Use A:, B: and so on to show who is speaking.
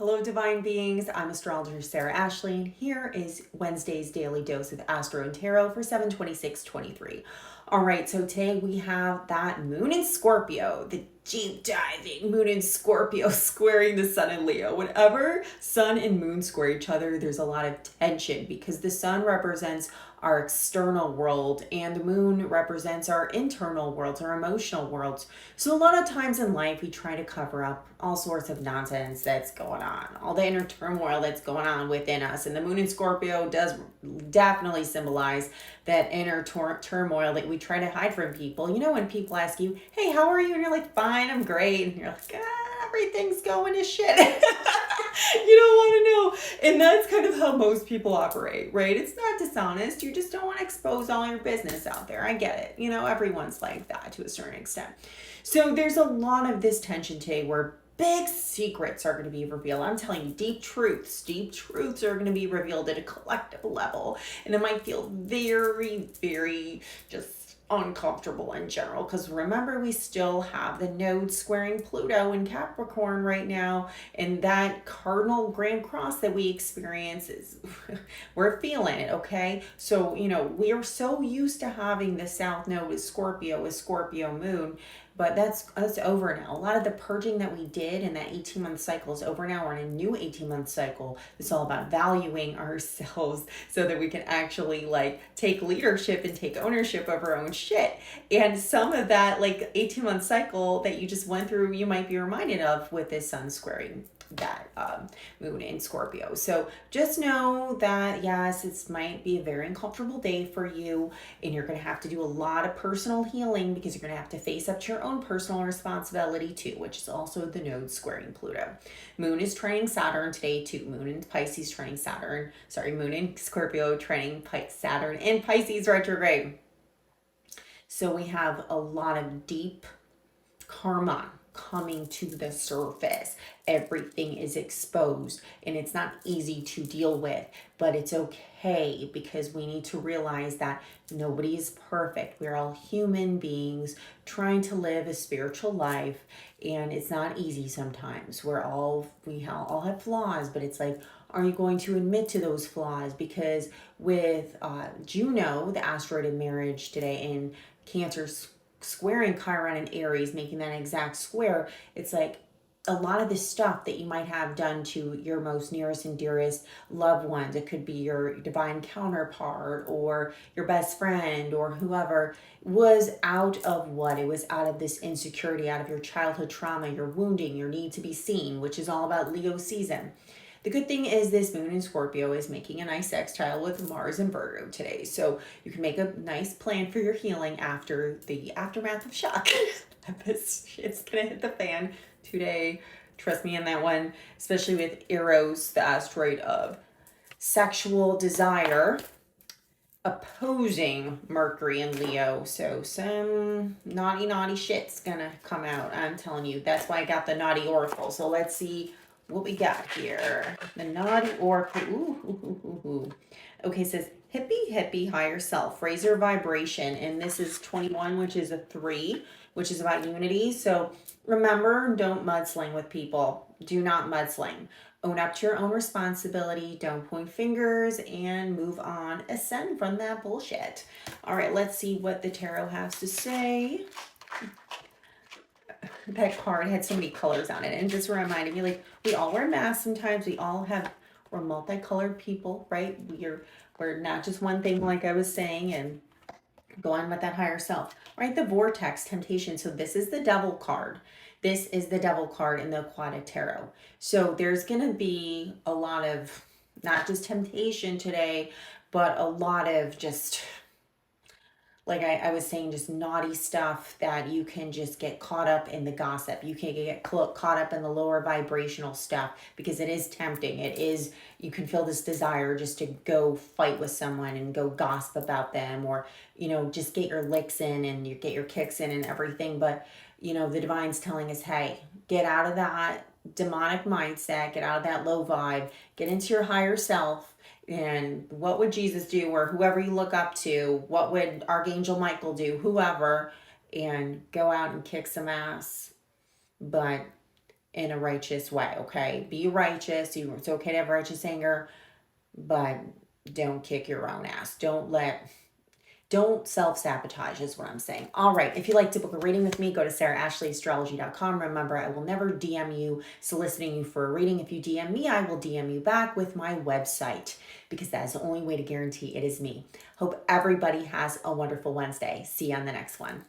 A: Hello, divine beings. I'm astrologer Sarah Ashley, and here is Wednesday's daily dose of Astro and Tarot for 7/26/23. All right, so today we have that moon in Scorpio, the deep diving moon in Scorpio squaring the sun in Leo. Whenever sun and moon square each other, there's a lot of tension because the sun represents our external world and the moon represents our internal worlds, our emotional worlds. So a lot of times in life we try to cover up all sorts of nonsense that's going on, all the inner turmoil that's going on within us. And the moon in Scorpio does definitely symbolize that inner turmoil that we try to hide from people. You know, when people ask you, hey, how are you? And you're like, fine, I'm great. And you're like, everything's going to shit. You don't want to know. And that's kind of how most people operate, right? It's not dishonest. You just don't want to expose all your business out there. I get it. You know, everyone's like that to a certain extent. So there's a lot of this tension today where big secrets are going to be revealed. I'm telling you, deep truths are going to be revealed at a collective level. And it might feel very, very just uncomfortable in general, because remember, we still have the node squaring Pluto in Capricorn right now, and that cardinal grand cross that we experience is we're feeling it. Okay, so you know, we are so used to having the south node with Scorpio moon, but that's over now. A lot of the purging that we did in that 18-month cycle is over now. We're in a new 18-month cycle. It's all about valuing ourselves so that we can actually like take leadership and take ownership of our own shit. And some of that like 18-month cycle that you just went through, you might be reminded of with this sun squaring that moon in Scorpio. So just know that yes, it might be a very uncomfortable day for you, and you're going to have to do a lot of personal healing because you're going to have to face up to your own personal responsibility too, which is also the node squaring Pluto. Moon is trining Saturn today too. Moon in Pisces trining Saturn. Sorry, moon in Scorpio trining Saturn in Pisces retrograde. So we have a lot of deep karma coming to the surface. Everything is exposed and it's not easy to deal with, but it's okay because we need to realize that nobody is perfect. We're all human beings trying to live a spiritual life, and it's not easy sometimes. We all have flaws, but it's like, are you going to admit to those flaws? Because with Juno, the asteroid of marriage today in Cancer squaring Chiron and Aries, making that exact square, it's like a lot of the stuff that you might have done to your most nearest and dearest loved ones. It could be your divine counterpart or your best friend or whoever, was out of what? It was out of this insecurity, out of your childhood trauma, your wounding, your need to be seen, which is all about Leo season. The good thing is this moon in Scorpio is making a nice sextile with Mars and Virgo today. So you can make a nice plan for your healing after the aftermath of shock. It's going to hit the fan today. Trust me on that one, especially with Eros, the asteroid of sexual desire, opposing Mercury and Leo. So some naughty shit's going to come out. I'm telling you. That's why I got the naughty oracle. So let's see what we got here. The naughty oracle. Ooh. Okay, it says hippie higher self, raise your vibration, and this is 21, which is a 3, which is about unity. So remember, don't mudsling with people. Do not mudsling. Own up to your own responsibility. Don't point fingers and move on. Ascend from that bullshit. All right, let's see what the tarot has to say. That card had so many colors on it, and just reminded me, like, we all wear masks sometimes. We're multicolored people, right? We're not just one thing, like I was saying, and go on with that higher self, right? The vortex, temptation. So this is the devil card. This is the devil card in the Aquatic Tarot. So there's going to be a lot of not just temptation today, but a lot of just, like I was saying, just naughty stuff that you can just get caught up in the gossip. You can get caught up in the lower vibrational stuff because it is tempting. You can feel this desire just to go fight with someone and go gossip about them, or, you know, just get your licks in and you get your kicks in and everything. But, you know, the divine's telling us, hey, get out of that demonic mindset, get out of that low vibe, get into your higher self. And what would Jesus do, or whoever you look up to? What would Archangel Michael do? Whoever, and go out and kick some ass. But in a righteous way, okay? Be righteous. It's okay to have righteous anger, but don't kick your own ass. Don't self-sabotage is what I'm saying. All right. If you'd like to book a reading with me, go to sarahashleyAstrology.com. Remember, I will never DM you soliciting you for a reading. If you DM me, I will DM you back with my website, because that is the only way to guarantee it is me. Hope everybody has a wonderful Wednesday. See you on the next one.